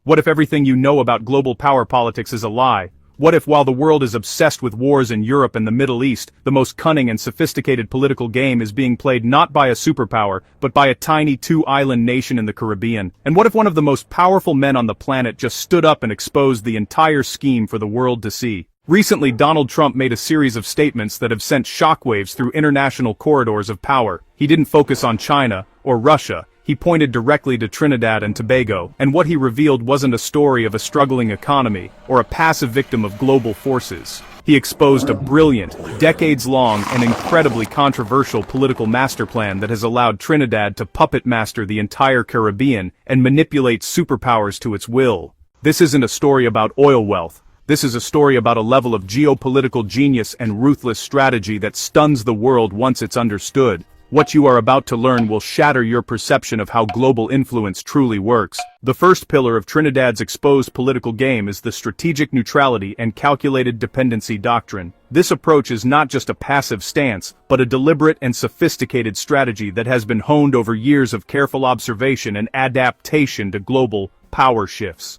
What if everything you know about global power politics is a lie? What if while the world is obsessed with wars in Europe and the Middle East, the most cunning and sophisticated political game is being played not by a superpower, but by a tiny two-island nation in the Caribbean? And what if one of the most powerful men on the planet just stood up and exposed the entire scheme for the world to see? Recently, Donald Trump made a series of statements that have sent shockwaves through international corridors of power. He didn't focus on China or Russia. He pointed directly to Trinidad and Tobago, and what he revealed wasn't a story of a struggling economy or a passive victim of global forces. He exposed a brilliant, decades-long and incredibly controversial political master plan that has allowed Trinidad to puppet master the entire Caribbean and manipulate superpowers to its will. This isn't a story about oil wealth. This is a story about a level of geopolitical genius and ruthless strategy that stuns the world once it's understood. What you are about to learn will shatter your perception of how global influence truly works. The first pillar of Trinidad's exposed political game is the strategic neutrality and calculated dependency doctrine. This approach is not just a passive stance, but a deliberate and sophisticated strategy that has been honed over years of careful observation and adaptation to global power shifts.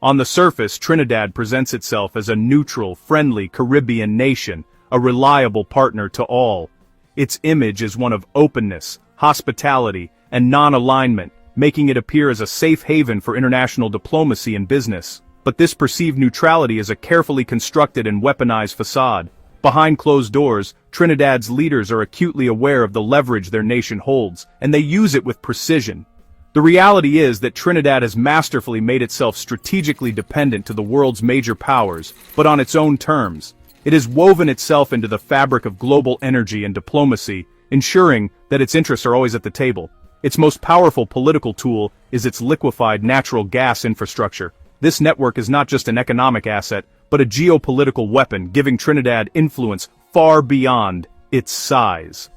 On the surface, Trinidad presents itself as a neutral, friendly Caribbean nation, a reliable partner to all. Its image is one of openness, hospitality, and non-alignment, making it appear as a safe haven for international diplomacy and business. But this perceived neutrality is a carefully constructed and weaponized facade. Behind closed doors, Trinidad's leaders are acutely aware of the leverage their nation holds, and they use it with precision. The reality is that Trinidad has masterfully made itself strategically dependent to the world's major powers, but on its own terms. It has woven itself into the fabric of global energy and diplomacy, ensuring that its interests are always at the table. Its most powerful political tool is its liquefied natural gas infrastructure. This network is not just an economic asset, but a geopolitical weapon, giving Trinidad influence far beyond its size.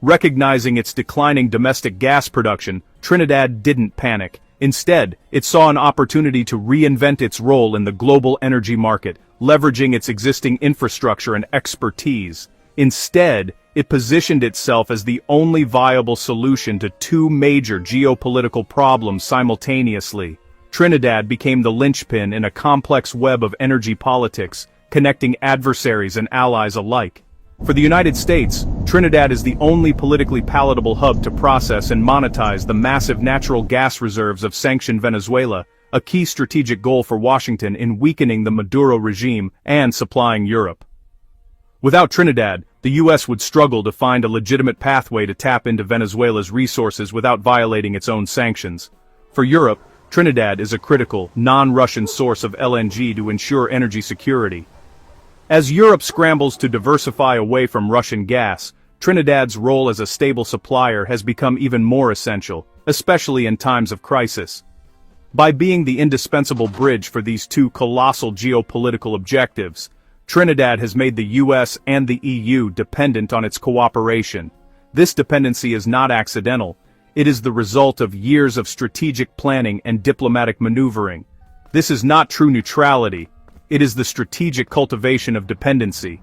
Recognizing its declining domestic gas production, Trinidad didn't panic. Instead, it saw an opportunity to reinvent its role in the global energy market, leveraging its existing infrastructure and expertise. Instead, it positioned itself as the only viable solution to two major geopolitical problems simultaneously. Trinidad became the linchpin in a complex web of energy politics, connecting adversaries and allies alike. For the United States, Trinidad is the only politically palatable hub to process and monetize the massive natural gas reserves of sanctioned Venezuela, a key strategic goal for Washington in weakening the Maduro regime and supplying Europe. Without Trinidad, the U.S. would struggle to find a legitimate pathway to tap into Venezuela's resources without violating its own sanctions. For Europe, Trinidad is a critical, non-Russian source of LNG to ensure energy security. As Europe scrambles to diversify away from Russian gas, Trinidad's role as a stable supplier has become even more essential, especially in times of crisis. By being the indispensable bridge for these two colossal geopolitical objectives, Trinidad has made the US and the EU dependent on its cooperation. This dependency is not accidental. It is the result of years of strategic planning and diplomatic maneuvering. This is not true neutrality. It is the strategic cultivation of dependency.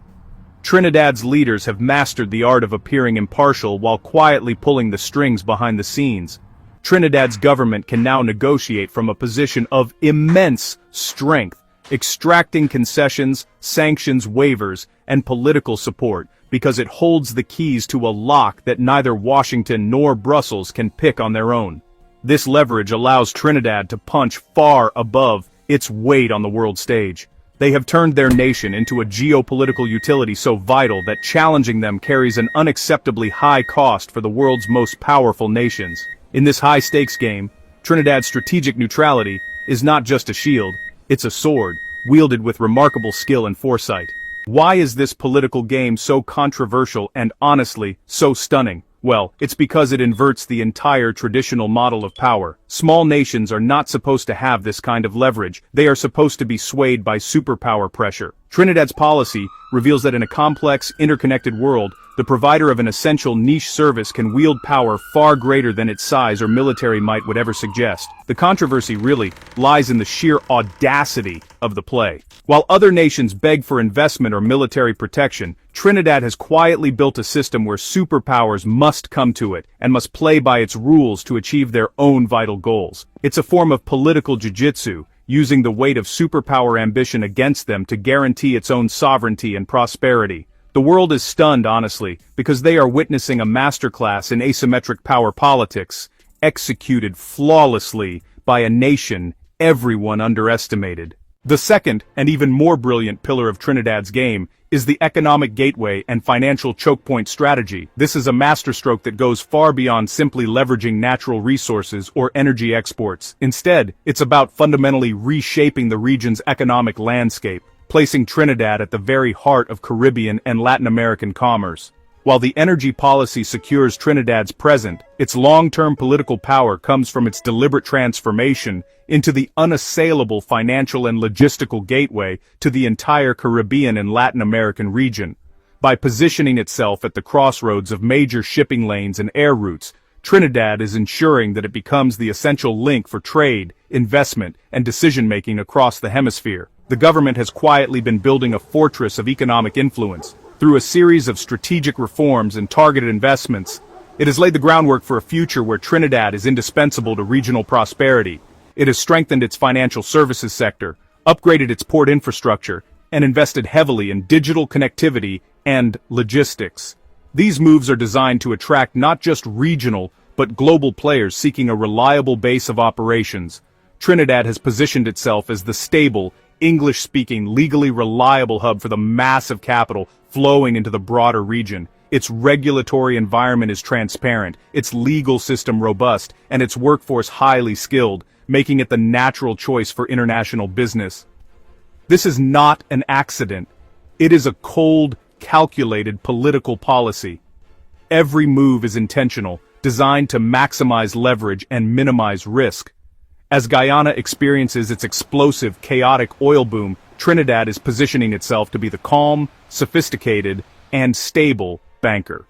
Trinidad's leaders have mastered the art of appearing impartial while quietly pulling the strings behind the scenes. Trinidad's government can now negotiate from a position of immense strength, extracting concessions, sanctions waivers, and political support, because it holds the keys to a lock that neither Washington nor Brussels can pick on their own. This leverage allows Trinidad to punch far above its weight on the world stage. They have turned their nation into a geopolitical utility so vital that challenging them carries an unacceptably high cost for the world's most powerful nations. In this high-stakes game, Trinidad's strategic neutrality is not just a shield, it's a sword, wielded with remarkable skill and foresight. Why is this political game so controversial and, honestly, so stunning? Well, it's because it inverts the entire traditional model of power. Small nations are not supposed to have this kind of leverage. They are supposed to be swayed by superpower pressure. Trinidad's policy reveals that in a complex, interconnected world, the provider of an essential niche service can wield power far greater than its size or military might would ever suggest. The controversy really lies in the sheer audacity of the play. While other nations beg for investment or military protection, Trinidad has quietly built a system where superpowers must come to it and must play by its rules to achieve their own vital goals. It's a form of political jiu-jitsu, using the weight of superpower ambition against them to guarantee its own sovereignty and prosperity. The world is stunned, honestly, because they are witnessing a masterclass in asymmetric power politics, executed flawlessly by a nation everyone underestimated. The second, and even more brilliant pillar of Trinidad's game, is the economic gateway and financial choke point strategy. This is a masterstroke that goes far beyond simply leveraging natural resources or energy exports. Instead, it's about fundamentally reshaping the region's economic landscape, placing Trinidad at the very heart of Caribbean and Latin American commerce. While the energy policy secures Trinidad's present, its long-term political power comes from its deliberate transformation into the unassailable financial and logistical gateway to the entire Caribbean and Latin American region. By positioning itself at the crossroads of major shipping lanes and air routes, Trinidad is ensuring that it becomes the essential link for trade, investment, and decision-making across the hemisphere. The government has quietly been building a fortress of economic influence. Through a series of strategic reforms and targeted investments, it has laid the groundwork for a future where Trinidad is indispensable to regional prosperity. It has strengthened its financial services sector, upgraded its port infrastructure, and invested heavily in digital connectivity and logistics. These moves are designed to attract not just regional, but global players seeking a reliable base of operations. Trinidad has positioned itself as the stable, English-speaking, legally reliable hub for the massive capital flowing into the broader region. Its regulatory environment is transparent, its legal system robust, and its workforce highly skilled, making it the natural choice for international business. This is not an accident. It is a cold, calculated political policy. Every move is intentional, designed to maximize leverage and minimize risk. As Guyana experiences its explosive, chaotic oil boom, Trinidad is positioning itself to be the calm, sophisticated, and stable banker.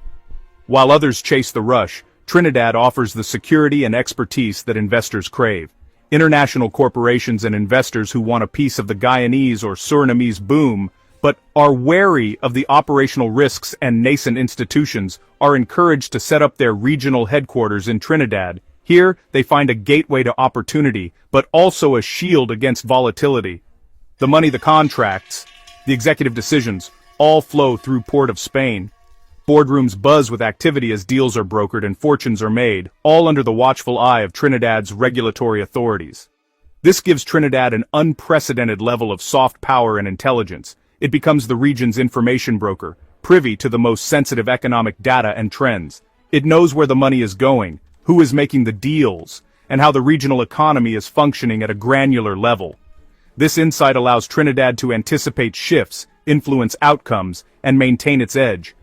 While others chase the rush, Trinidad offers the security and expertise that investors crave. International corporations and investors who want a piece of the Guyanese or Surinamese boom, but are wary of the operational risks and nascent institutions, are encouraged to set up their regional headquarters in Trinidad. Here, they find a gateway to opportunity, but also a shield against volatility. The money, the contracts, the executive decisions, all flow through Port of Spain. Boardrooms buzz with activity as deals are brokered and fortunes are made, all under the watchful eye of Trinidad's regulatory authorities. This gives Trinidad an unprecedented level of soft power and intelligence. It becomes the region's information broker, privy to the most sensitive economic data and trends. It knows where the money is going, who is making the deals, and how the regional economy is functioning at a granular level. This insight allows Trinidad to anticipate shifts, influence outcomes, and maintain its edge.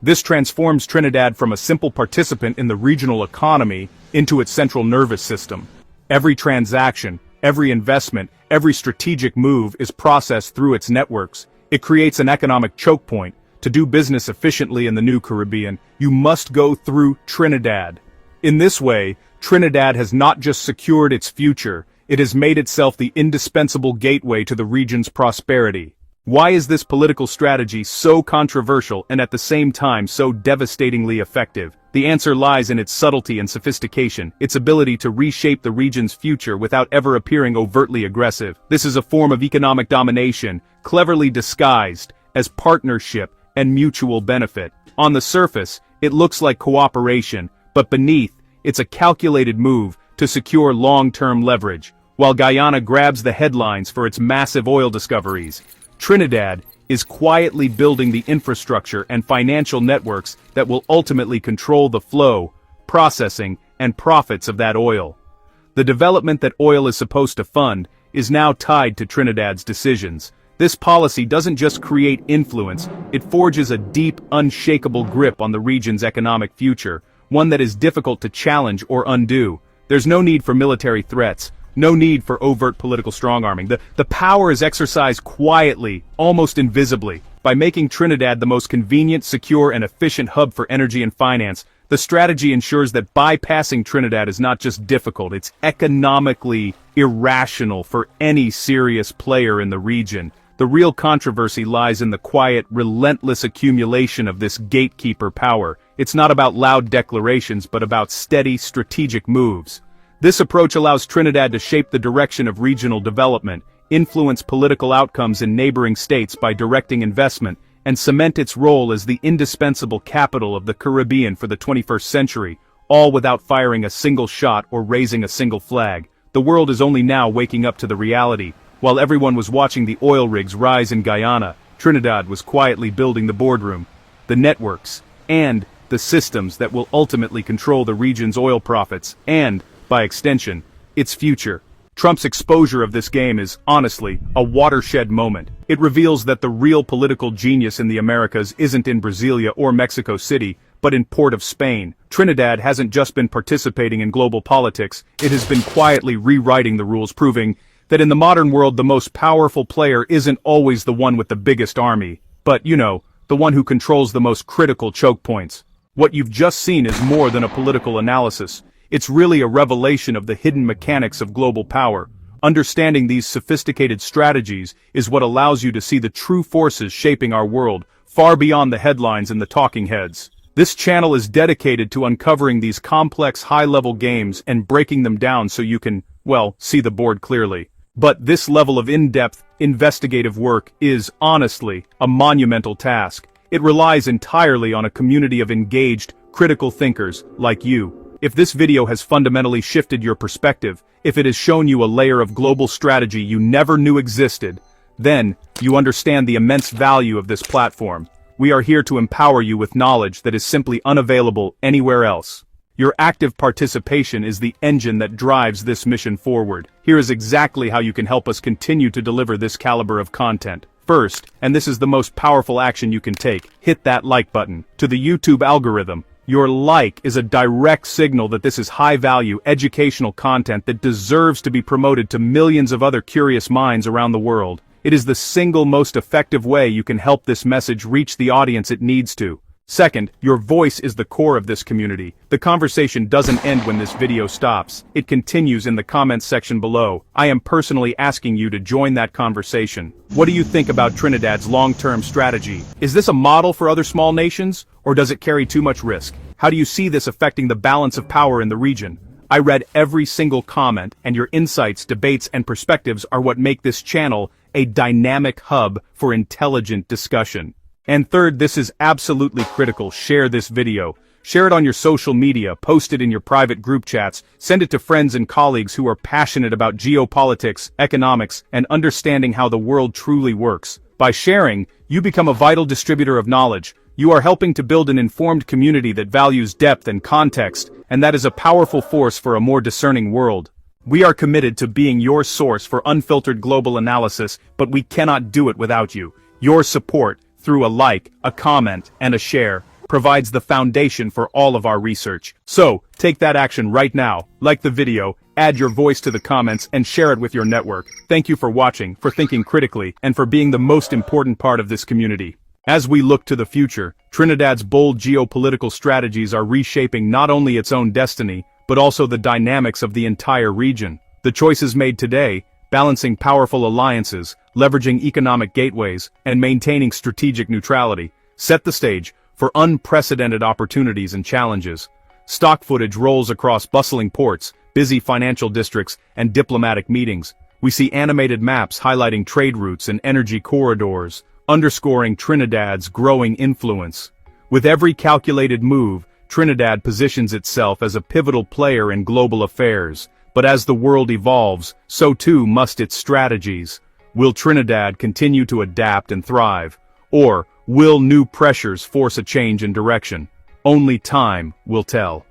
This transforms Trinidad from a simple participant in the regional economy into its central nervous system. Every transaction, every investment, every strategic move is processed through its networks. It creates an economic choke point. To do business efficiently in the new Caribbean, you must go through Trinidad. In this way, Trinidad has not just secured its future, it has made itself the indispensable gateway to the region's prosperity. Why is this political strategy so controversial and at the same time so devastatingly effective? The answer lies in its subtlety and sophistication, its ability to reshape the region's future without ever appearing overtly aggressive. This is a form of economic domination, cleverly disguised as partnership and mutual benefit. On the surface, it looks like cooperation, but beneath, it's a calculated move to secure long-term leverage. While Guyana grabs the headlines for its massive oil discoveries, Trinidad is quietly building the infrastructure and financial networks that will ultimately control the flow, processing, and profits of that oil. The development that oil is supposed to fund is now tied to Trinidad's decisions. This policy doesn't just create influence, it forges a deep, unshakable grip on the region's economic future, one that is difficult to challenge or undo. There's no need for military threats, no need for overt political strong-arming. The power is exercised quietly, almost invisibly. by making Trinidad the most convenient, secure, and efficient hub for energy and finance. The strategy ensures that bypassing Trinidad is not just difficult, it's economically irrational for any serious player in the region. The real controversy lies in the quiet, relentless accumulation of this gatekeeper power. It's not about loud declarations, but about steady, strategic moves. This approach allows Trinidad to shape the direction of regional development, influence political outcomes in neighboring states by directing investment, and cement its role as the indispensable capital of the Caribbean for the 21st century, all without firing a single shot or raising a single flag. The world is only now waking up to the reality. While everyone was watching the oil rigs rise in Guyana, Trinidad was quietly building the boardroom, the networks, and the systems that will ultimately control the region's oil profits and, by extension, its future. Trump's exposure of this game is, honestly, a watershed moment. It reveals that the real political genius in the Americas isn't in Brasilia or Mexico City, but in Port of Spain. Trinidad hasn't just been participating in global politics, it has been quietly rewriting the rules, proving that in the modern world the most powerful player isn't always the one with the biggest army, but, you know, the one who controls the most critical choke points. What you've just seen is more than a political analysis. It's really a revelation of the hidden mechanics of global power. Understanding these sophisticated strategies is what allows you to see the true forces shaping our world, far beyond the headlines and the talking heads. This channel is dedicated to uncovering these complex high-level games and breaking them down so you can, well, see the board clearly. But this level of in-depth, investigative work is, honestly, a monumental task. It relies entirely on a community of engaged, critical thinkers like you. If this video has fundamentally shifted your perspective, if it has shown you a layer of global strategy you never knew existed, then you understand the immense value of this platform. We are here to empower you with knowledge that is simply unavailable anywhere else. Your active participation is the engine that drives this mission forward. Here is exactly how you can help us continue to deliver this caliber of content. First, and this is the most powerful action you can take, hit that like button. To the YouTube algorithm, your like is a direct signal that this is high-value, educational content that deserves to be promoted to millions of other curious minds around the world. It is the single most effective way you can help this message reach the audience it needs to. Second, your voice is the core of this community. The conversation doesn't end when this video stops. It continues in the comments section below. I am personally asking you to join that conversation. What do you think about Trinidad's long-term strategy? Is this a model for other small nations, or does it carry too much risk? How do you see this affecting the balance of power in the region? I read every single comment, and your insights, debates, and perspectives are what make this channel a dynamic hub for intelligent discussion. And third, this is absolutely critical. Share this video. Share it on your social media, post it in your private group chats, send it to friends and colleagues who are passionate about geopolitics, economics, and understanding how the world truly works. By sharing, you become a vital distributor of knowledge. You are helping to build an informed community that values depth and context, and that is a powerful force for a more discerning world. We are committed to being your source for unfiltered global analysis, but we cannot do it without you. Your support, through a like, a comment, and a share, provides the foundation for all of our research. So, take that action right now, like the video, add your voice to the comments, and share it with your network. Thank you for watching, for thinking critically, and for being the most important part of this community. As we look to the future, Trinidad's bold geopolitical strategies are reshaping not only its own destiny, but also the dynamics of the entire region. The choices made today, balancing powerful alliances, leveraging economic gateways, and maintaining strategic neutrality, set the stage for unprecedented opportunities and challenges. Stock footage rolls across bustling ports, busy financial districts, and diplomatic meetings. We see animated maps highlighting trade routes and energy corridors, underscoring Trinidad's growing influence. With every calculated move, Trinidad positions itself as a pivotal player in global affairs. But as the world evolves, so too must its strategies. Will Trinidad continue to adapt and thrive? Or will new pressures force a change in direction? Only time will tell.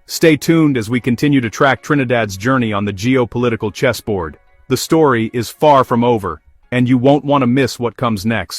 Stay tuned as we continue to track Trinidad's journey on the geopolitical chessboard. The story is far from over, and you won't want to miss what comes next.